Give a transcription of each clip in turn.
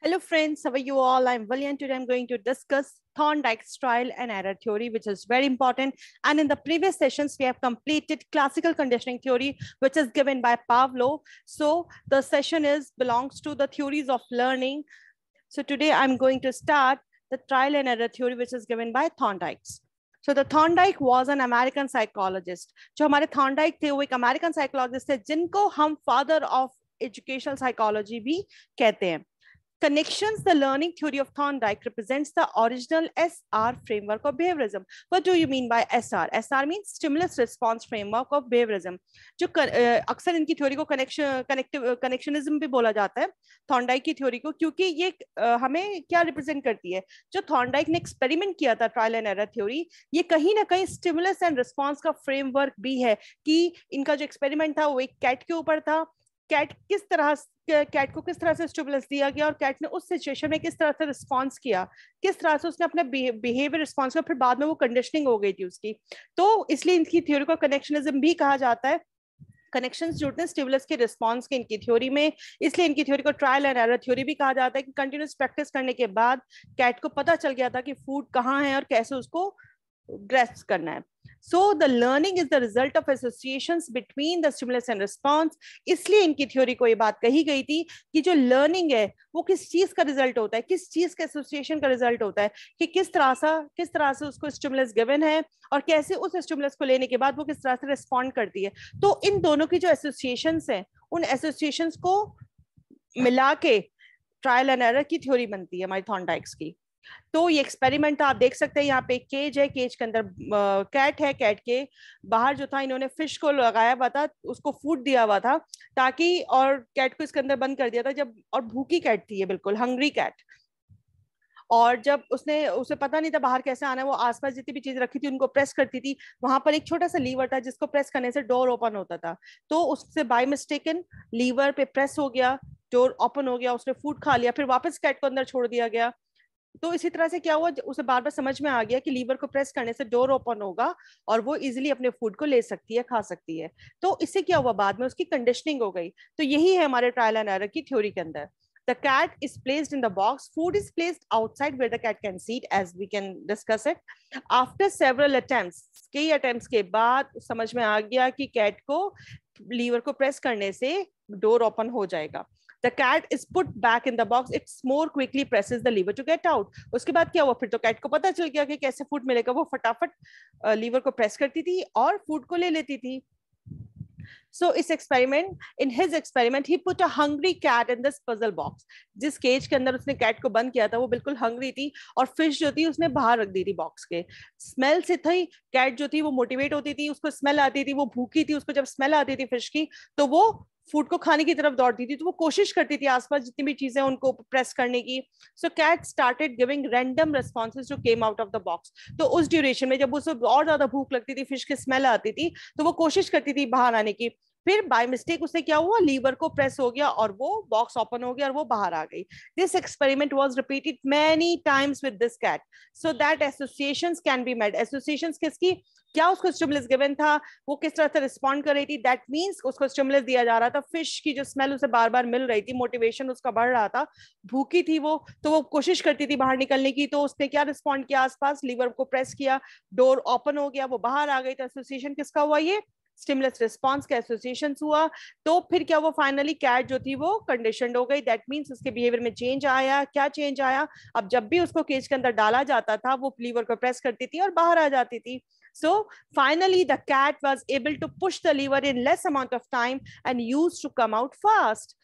Hello friends, how are you all? I'm William. Today I'm going to discuss Thorndike's trial and error theory, which is very important. And in the previous sessions, we have completed classical conditioning theory, which is given by Pavlov. So the session belongs to the theories of learning. So today I'm going to start the trial and error theory, which is given by Thorndike's. So the Thorndike was an American psychologist. जो हमारे Thorndike थे वो एक American psychologist थे जिनको हम father of educational psychology भी कहते हैं. Connections, the learning theory of Thorndike represents the original SR framework of behaviorism. What do you mean by SR? SR means stimulus response framework of behaviorism. जो अक्सर इनकी theory को connectionism भी बोला जाता है थॉर्नडाइक की थ्योरी को, क्योंकि ये हमें क्या रिप्रेजेंट करती है. जो थॉर्नडाइक ने एक्सपेरिमेंट किया था ट्रायल एंड एरर थ्योरी, ये कहीं ना कहीं स्टिमुलस एंड रिस्पॉन्स का फ्रेमवर्क भी है कि इनका जो एक्सपेरिमेंट था वो एक कैट के ऊपर था. कैट को किस तरह से स्टिमुलस दिया गया और कैट ने उस सिचुएशन में किस तरह से रिस्पॉन्स किया, किस तरह से उसने अपने बिहेवियर रिस्पॉन्स किया, फिर बाद में वो कंडीशनिंग हो गई थी उसकी. तो इसलिए इनकी थ्योरी को कनेक्शनिज्म भी कहा जाता है. कनेक्शंस जुड़ते हैं स्टिमुलस के रिस्पॉन्स के इनकी थ्योरी में, इसलिए इनकी थ्योरी को ट्रायल एंड एरर थ्योरी भी कहा जाता है कि कंटिन्यूस प्रैक्टिस करने के बाद कैट को पता चल गया था कि फूड कहाँ है और कैसे उसको ग्रेस्प करना है. So the learning is the result of associations between the stimulus and response. इसलिए इनकी थ्योरी को ये बात कही गई थी कि जो लर्निंग है वो किस चीज का रिजल्ट होता है, किस चीज का एसोसिएशन का रिजल्ट होता है, कि किस तरह से उसको स्टिमुलस गिवन है और कैसे उस स्टिमुलस को लेने के बाद वो किस तरह से रिस्पॉन्ड करती है. तो इन दोनों की जो एसोसिएशंस हैं उन एसोसिएशंस को मिला के ट्रायल एंड एरर की थ्योरी बनती है हमारी थॉर्नडाइक्स की. तो ये एक्सपेरिमेंट आप देख सकते हैं, यहाँ पे केज है, केज के अंदर कैट है, कैट के बाहर जो था इन्होंने फिश को लगाया हुआ था, उसको फूड दिया हुआ था ताकि, और कैट को इसके अंदर बंद कर दिया था जब, और भूखी कैट थी ये, बिल्कुल हंग्री कैट. और जब उसे पता नहीं था बाहर कैसे आना है, वो आसपास जितनी भी चीज रखी थी उनको प्रेस करती थी. वहां पर एक छोटा सा लीवर था जिसको प्रेस करने से डोर ओपन होता था, तो उससे बाय मिस्टेकन लीवर पे प्रेस हो गया, डोर ओपन हो गया, उसने फूड खा लिया, फिर वापस कैट को अंदर छोड़ दिया गया. तो इसी तरह से क्या हुआ, उसे बार बार समझ में आ गया कि लीवर को प्रेस करने से डोर ओपन होगा और वो इजीली अपने फूड को ले सकती है, खा सकती है. तो इससे क्या हुआ, बाद में उसकी कंडीशनिंग हो गई. तो यही है हमारे ट्रायल एंड एरर की थ्योरी के अंदर. The cat is placed in the box. Food is placed outside where the cat can see it, as we can discuss it. After several attempts, कई attempts के बाद समझ में आ गया कि कैट को लीवर को प्रेस करने से डोर ओपन हो जाएगा. The cat is put back in the box. It more quickly presses the lever to get out. उसके बाद क्या हुआ, फिर तो कैट को पता चल गया कि कैसे फूड मिलेगा. वो फटाफट लीवर को प्रेस करती थी और फूड को ले लेती थी. So in his experiment, he put a hungry cat in this puzzle box. जिस केज के अंदर उसने कैट को बंद किया था वो बिल्कुल हंग्री थी और फिश जो थी उसने बाहर रख दी थी बॉक्स के. स्मेल से थी कैट जो थी वो मोटिवेट होती थी, उसको स्मेल आती थी, वो भूखी थी, उसको जब स्मेल आती थी फिश की तो वो फूड को खाने की तरफ दौड़ती थी. तो वो कोशिश करती थी आसपास जितनी भी चीजें उनको प्रेस करने की. So cat started giving random responses जो came out of the box. तो उस ड्यूरेशन में जब उसे और ज्यादा भूख लगती थी, फिश की स्मेल आती थी, तो वो कोशिश करती थी बाहर आने की. फिर बाय मिस्टेक उससे क्या हुआ, लीवर को प्रेस हो गया और वो बॉक्स ओपन हो गया और वो बाहर आ गई. This experiment was repeated many times with this cat so that associations can be made. Associations किसकी, क्या उसको स्टिमुलस गिवन था, वो किस तरह से रिस्पॉन्ड कर रही थी, दैट मींस उसको स्टिमुलस दिया जा रहा था. फिश की जो स्मेल उसे बार बार मिल रही थी, मोटिवेशन उसका बढ़ रहा था, भूखी थी वो, तो वो कोशिश करती थी बाहर निकलने की. तो उसने क्या रिस्पॉन्ड किया, आसपास लीवर को प्रेस किया, डोर ओपन हो गया, वो बाहर आ गई. तो एसोसिएशन किसका हुआ, ये स्टिमुलस रिस्पॉन्स का एसोसिएशन हुआ. तो फिर क्या हुआ, फाइनली कैट जो थी वो कंडीशनड हो गई. दैट मींस उसके बिहेवियर में चेंज आया. क्या चेंज आया, अब जब भी उसको केज के अंदर डाला जाता था वो लीवर को प्रेस करती थी और बाहर आ जाती थी. So finally the cat was able to push the lever in less amount of time and used to come out fast.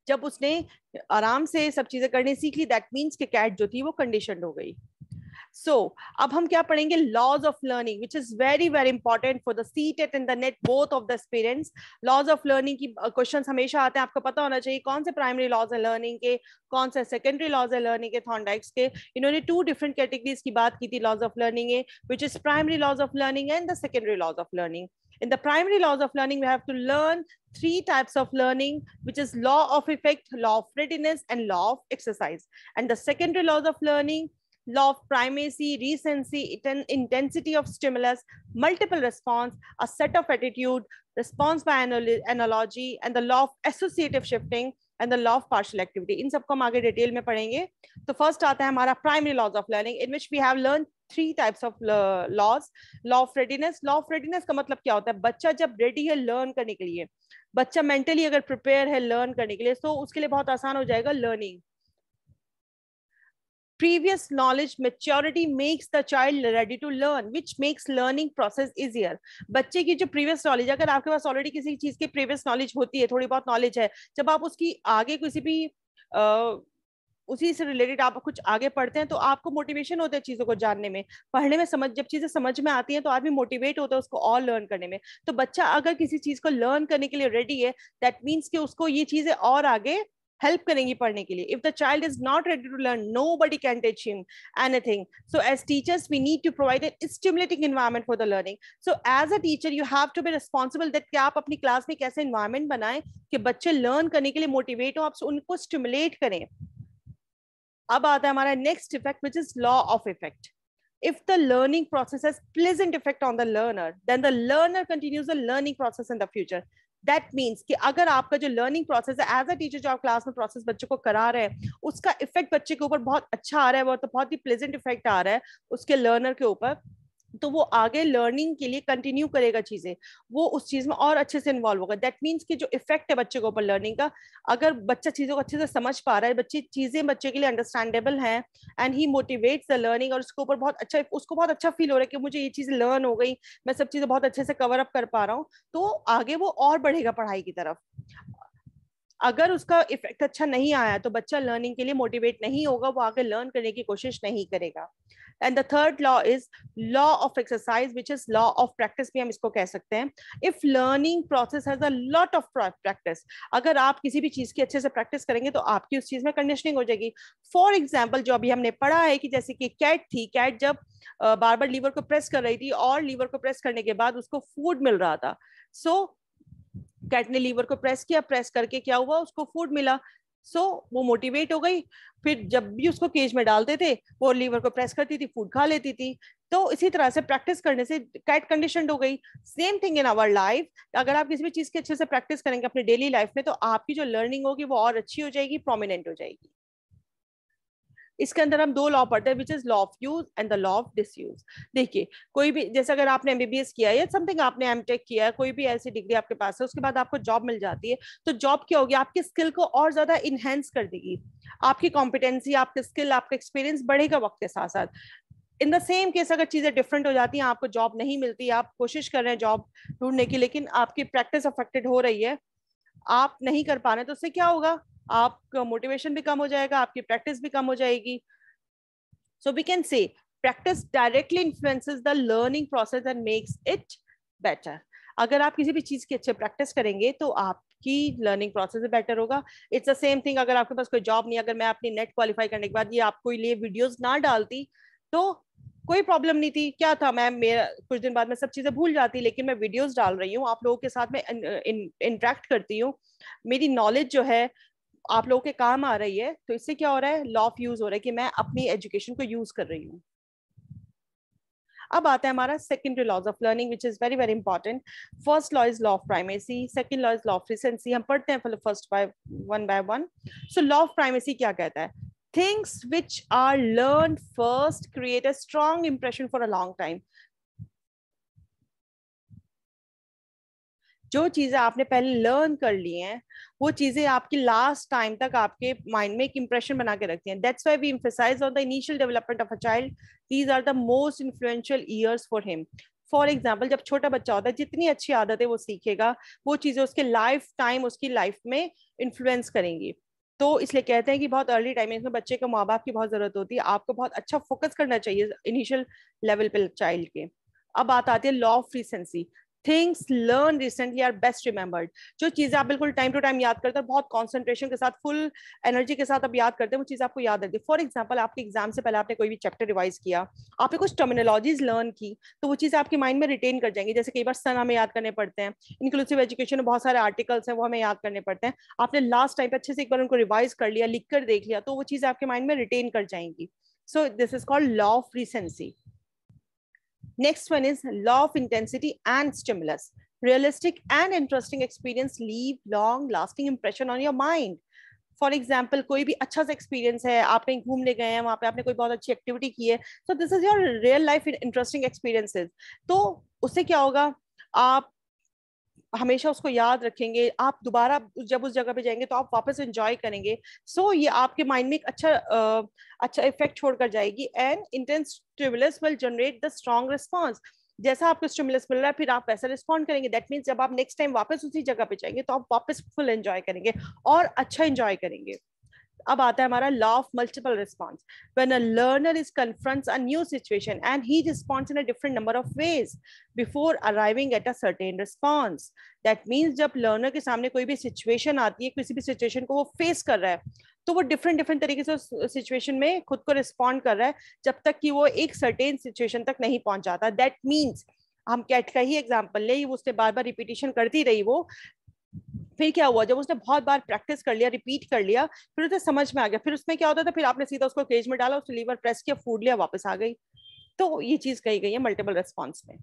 जब उसने आराम से सब चीजें करनी सीख ली, दैट मीन्स कि कैट जो थी वो कंडीशनड हो गई. So, अब हम क्या पढ़ेंगे, laws of learning, which is very very important for the CTET and the NET both of the aspirants. Laws of learning की क्वेश्चंस हमेशा आते हैं, आपको पता होना चाहिए कौन से प्राइमरी लॉज है लर्निंग के, कौन से सेकेंडरी लॉज है लर्निंग के थॉर्नडाइक्स के. इन्होंने 2 डिफरेंट कैटेगरीज की बात की थी लॉज ऑफ लर्निंग है, which is primary laws of learning and the secondary laws of learning. In the primary laws of learning, we have to learn 3 types of learning, which is law of effect, law of readiness, and law of exercise. And the secondary laws of learning, law of primacy, recency, intensity of stimulus, multiple response, a set of attitude, response by analogy, and the law of associative shifting, and the law of partial activity. इन सबको हम आगे detail में पढ़ेंगे। तो first आता है हमारा primary laws of learning, in which we have learn 3 types of laws. Law of readiness. Law of readiness का मतलब क्या होता है? बच्चा जब रेडी है लर्न करने के लिए, बच्चा मेंटली अगर प्रिपेयर है लर्न करने के लिए, तो उसके लिए बहुत आसान हो जाएगा learning. Previous knowledge maturity makes the child ready to learn, which makes learning process easier. बच्चे की जो previous knowledge, अगर आपके पास already किसी चीज की previous knowledge होती है, थोड़ी बहुत knowledge है, जब आप उसकी आगे किसी भी उसी से रिलेटेड आप कुछ आगे पढ़ते हैं तो आपको मोटिवेशन होता है चीजों को जानने में, पढ़ने में। समझ जब चीजें समझ में आती हैं तो आदमी मोटिवेट होता है उसको और लर्न करने में। तो बच्चा अगर किसी चीज को लर्न करने के लिए रेडी है, दैट मीन्स कि उसको ये चीजें और आगे हेल्प करेंगी पढ़ने के लिए। If the child is not ready to learn, nobody can teach him anything. So as teachers we need to provide a stimulating environment for the learning. So as a teacher you have to be responsible that कि आप अपनी class में कैसे environment बनाएं कि बच्चे learn करने के लिए मोटिवेट हो, आप उनको स्टिमुलेट करें। अब आता है हमारा next effect which is law of effect. If the learning process has pleasant effect on the learner, then the learner continues the learning process in the future. That means कि अगर आपका जो लर्निंग प्रोसेस है as a teacher जो आप class में process बच्चों को करा रहे हैं, उसका इफेक्ट बच्चे के ऊपर बहुत अच्छा आ रहा है, वो तो बहुत ही प्लेजेंट इफेक्ट आ रहा है उसके लर्नर के ऊपर, तो वो आगे लर्निंग के लिए कंटिन्यू करेगा चीजें, वो उस चीज में और अच्छे से इन्वॉल्व होगा। दैट मीन्स कि जो इफेक्ट है बच्चे के ऊपर लर्निंग का, अगर बच्चा चीजों को अच्छे से समझ पा रहा है, बच्चे चीजें बच्चे के लिए अंडरस्टैंडेबल हैं and he motivates the learning, और उसके ऊपर बहुत अच्छा, उसको बहुत अच्छा फील हो रहा है कि मुझे ये चीज लर्न हो गई, मैं सब चीजें बहुत अच्छे से कवर अप कर पा रहा हूँ, तो आगे वो और बढ़ेगा पढ़ाई की तरफ। अगर उसका इफेक्ट अच्छा नहीं आया तो बच्चा लर्निंग के लिए मोटिवेट नहीं होगा, वो आगे लर्न करने की कोशिश नहीं करेगा। And the third law is law of exercise which is law of practice भी हम इसको कह सकते हैं। If learning process has a lot of practice, अगर आप किसी भी चीज की अच्छे से प्रैक्टिस करेंगे तो आपकी उस चीज में कंडीशनिंग हो जाएगी। फॉर एग्जाम्पल जो अभी हमने पढ़ा है कि जैसे कि कैट थी, कैट जब बार बार लीवर को प्रेस कर रही थी और लीवर को प्रेस करने के बाद उसको फूड मिल रहा था, सो कैट ने लीवर को प्रेस किया, प्रेस करके क्या हुआ, उसको फूड मिला, सो वो मोटिवेट हो गई। फिर जब भी उसको केज में डालते थे वो लीवर को प्रेस करती थी, फूड खा लेती थी। तो इसी तरह से प्रैक्टिस करने से कैट कंडीशनड हो गई। Same thing in our life, अगर आप किसी भी चीज की अच्छे से प्रैक्टिस करेंगे अपने डेली लाइफ में तो आपकी जो लर्निंग होगी वो और अच्छी हो जाएगी, प्रोमिनेंट हो जाएगी। इसके अंदर हम 2 लॉ पढ़ते हैं, which is law of use and the law of disuse. देखिए कोई भी, जैसे अगर आपने एमबीबीएस किया है या समथिंग आपने एमटेक किया है, कोई भी ऐसी डिग्री आपके पास है, उसके बाद आपको जॉब मिल जाती है, तो जॉब क्या होगी, आपकी स्किल को और ज्यादा इनहेंस कर देगी, आपकी कॉम्पिटेंसी, आपकी स्किल, आपका एक्सपीरियंस बढ़ेगा वक्त के साथ साथ। इन द सेम केस अगर चीजें डिफरेंट हो जाती हैं, आपको जॉब नहीं मिलती, आप कोशिश कर रहे हैं जॉब ढूंढने की, लेकिन आपकी प्रैक्टिस अफेक्टेड हो रही है, आप नहीं कर पा रहे, तो उससे क्या होगा, आपका मोटिवेशन भी कम हो जाएगा, आपकी प्रैक्टिस भी कम हो जाएगी। So we can say practice directly influences the learning process and makes it better. अगर आप किसी भी चीज की अच्छे प्रैक्टिस करेंगे तो आपकी लर्निंग प्रोसेस भी बेटर होगा। इट्स द सेम थिंग, अगर आपके पास कोई जॉब नहीं, अगर मैं अपनी नेट क्वालिफाई करने के बाद ये आपको लिए वीडियोस ना डालती तो कोई प्रॉब्लम नहीं थी, क्या था, मैं मेरा कुछ दिन बाद में सब चीजें भूल जाती, लेकिन मैं वीडियोस डाल रही हूँ, आप लोगों के साथ में इंटरेक्ट करती हूँ, मेरी नॉलेज जो है आप लोगों के काम आ रही है, तो इससे क्या हो रहा है, लॉ ऑफ यूज हो रहा है कि मैं अपनी एजुकेशन को यूज कर रही हूँ। अब आता है हमारा secondary laws of learning which is very very important. First law is law of primacy, second law is law of recency. हम पढ़ते हैं first by one. So law of primacy क्या कहता है, things which are learn first create a strong impression for a long time. जो चीजें आपने पहले लर्न कर ली हैं वो चीजें आपकी लास्ट टाइम तक आपके माइंड में एक इंप्रेशन बना के रखती हैं। That's why we emphasise on the initial development of a child, these are the most influential years for him. For example, जब छोटा बच्चा होता है जितनी अच्छी आदतें वो सीखेगा वो चीजें उसके लाइफ टाइम उसकी लाइफ में इन्फ्लुएंस करेंगी। तो इसलिए कहते हैं कि बहुत अर्ली टाइम में बच्चे को माँ बाप की बहुत जरूरत होती है, आपको बहुत अच्छा फोकस करना चाहिए इनिशियल लेवल पे चाइल्ड के। अब बात आती है law of recency, things learn recently are best remembered. जो चीजें आप बिल्कुल टाइम टू टाइम याद करते हैं, बहुत कॉन्सेंट्रेशन के साथ, फुल एनर्जी के साथ आप याद करते हैं, वो चीज आपको याद रहती है। फॉर एग्जाम्पल, आपके एग्जाम से पहले आपने कोई भी चैप्टर रिवाइज किया, आपने कुछ टर्मिनोलॉजीज लर्न की, तो वो चीजें आपके माइंड में रिटेन कर जाएंगी। जैसे कई बार सन हमें याद करने पड़ते हैं, इंक्लूसिव एजुकेशन में बहुत सारे आर्टिकल्स हैं वो हमें याद करने पड़ते हैं, आपने लास्ट टाइम पे अच्छे से एक बार उनको रिवाइज कर लिया, लिख कर देख लिया, तो वो चीजें आपके माइंड में रिटेन कर जाएंगी। So this is called law of recency. Next one is law of intensity and stimulus. Realistic and interesting experience leave long lasting impression on your mind. For example कोई भी अच्छा सा एक्सपीरियंस है, आप कहीं घूमने गए हैं, वहां पे आपने कोई बहुत अच्छी एक्टिविटी की है, so this is your real life interesting experiences. तो उससे क्या होगा, आप हमेशा उसको याद रखेंगे, आप दोबारा जब उस जगह पे जाएंगे तो आप वापस एंजॉय करेंगे। सो ये आपके माइंड में एक अच्छा इफेक्ट छोड़कर जाएगी। And intense stimulus will generate the strong response. जैसा आपको स्टिमुलस मिल रहा है फिर आप वैसा रिस्पॉन्ड करेंगे। दैट मीन्स जब आप नेक्स्ट टाइम वापस उसी जगह पे जाएंगे तो आप वापस फुल एंजॉय करेंगे और अच्छा एंजॉय करेंगे। अब आता है हमारा law of multiple response. When a learner is confronts a new situation and he responds in a different number of ways before arriving at a certain response. That means जब learner के सामने कोई भी सिचुएशन आती है, किसी भी situation को वो फेस कर रहा है, तो वो डिफरेंट डिफरेंट तरीके से उस सिचुएशन में खुद को रिस्पॉन्ड कर रहा है जब तक कि वो एक सर्टेन सिचुएशन तक नहीं पहुंच जाता। दैट मीन्स हम कैट का ही एग्जाम्पल ले, उसने बार बार रिपीटिशन करती रही, वो फिर क्या हुआ, जब उसने बहुत बार प्रैक्टिस कर लिया, रिपीट कर लिया, फिर उसे समझ में आ गया। फिर उसमें क्या होता था, फिर आपने सीधा उसको केज में डाला, उसने लीवर प्रेस किया, फूड लिया, वापस आ गई। तो ये चीज कही गई है मल्टीपल रिस्पॉन्स में।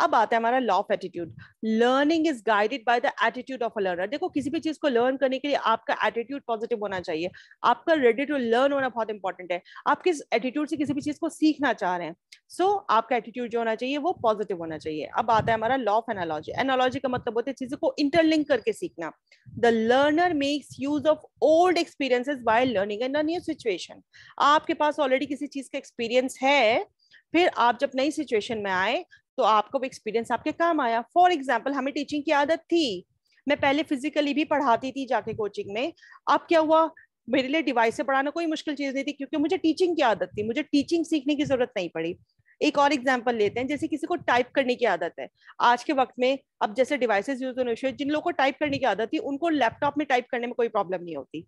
अब आता है हमारा law of attitude. Learning is guided by the attitude of a learner. देखो किसी भी चीज को लर्न करने के लिए आपका एटीट्यूड पॉजिटिव होना चाहिए, आपका रेडी टू लर्न होना बहुत इंपॉर्टेंट है। आप किस एटीट्यूड से किसी भी चीज को सीखना चाह रहे हैं, सो आपका एटीट्यूड जो होना चाहिए वो पॉजिटिव होना चाहिए। अब आता है हमारा लॉ ऑफ एनालॉजी। एनालॉजी का मतलब होता है चीजों को इंटरलिंक करके सीखना। The learner makes use of old experiences while learning in a new situation. आपके पास ऑलरेडी किसी चीज का एक्सपीरियंस है, फिर आप जब नई सिचुएशन में आए तो आपको वो एक्सपीरियंस आपके काम आया। फॉर एग्जाम्पल हमें टीचिंग की आदत थी, मैं पहले फिजिकली भी पढ़ाती थी जाके कोचिंग में। अब क्या हुआ, मेरे लिए डिवाइस से पढ़ाना कोई मुश्किल चीज नहीं थी क्योंकि मुझे टीचिंग की आदत थी, मुझे टीचिंग सीखने की जरूरत नहीं पड़ी। एक और एग्जाम्पल लेते हैं, जैसे किसी को टाइप करने की आदत है आज के वक्त में, अब जैसे डिवाइसेस यूज होने शुरू, जिन लोगों को टाइप करने की आदत थी उनको लैपटॉप में टाइप करने में कोई प्रॉब्लम नहीं होती,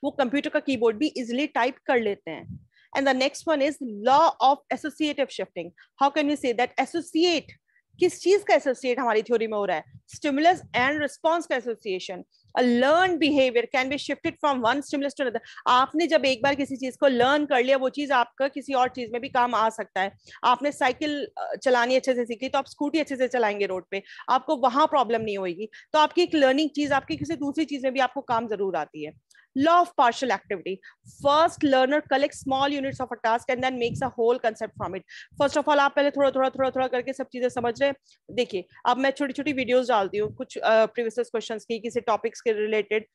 वो कंप्यूटर का कीबोर्ड भी इजिली टाइप कर लेते हैं। And the next one is law of associative shifting. How can we say that associate, किस चीज का एसोसिएट हमारी थ्योरी में हो रहा है, स्टिमुलस एंड रिस्पॉन्स का association. A learn behaviour can be shifted from one stimulus to another. आपने जब एक बार किसी चीज को लर्न कर लिया, वो चीज आपका किसी और चीज में भी काम आ सकता है। आपने साइकिल चलानी अच्छे से सीख ली तो आप स्कूटी अच्छे से चलाएंगे रोड पे, आपको वहां प्रॉब्लम नहीं होगी। तो आपकी एक लर्निंग चीज आपकी किसी दूसरी चीज में भी आपको काम जरूर आती है। Law of partial activity. First, learner collects small units of a task and then makes a whole concept from it. First of all, आप पहले थोड़ा थोड़ा थोड़ा थोड़ा करके सब चीजें समझ रहे हैं। देखिए अब मैं छोटी छोटी वीडियोस डालती हूँ कुछ प्रीवियस क्वेश्चंस की, किसी टॉपिक्स के रिलेटेड।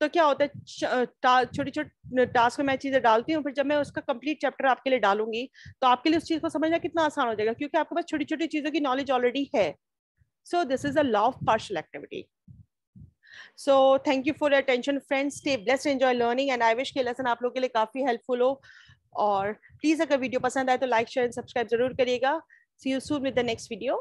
तो क्या होता है, छोटी छोटी टास्क में मैं चीजें डालती हूँ, फिर जब मैं उसका कंप्लीट चैप्टर आपके लिए डालूंगी तो आपके लिए उस चीज को समझना कितना आसान हो जाएगा, क्योंकि आपके पास छोटी छोटी चीजों की नॉलेज ऑलरेडी है। So this is a law of partial activity. So thank you for your attention friends, stay blessed, enjoy learning and I wish कि लेसन आप लोगों के लिए काफी हेल्पफुल हो। और प्लीज अगर वीडियो पसंद आए तो लाइक शेयर एंड सब्सक्राइब जरूर करिएगा। See you soon with the next video.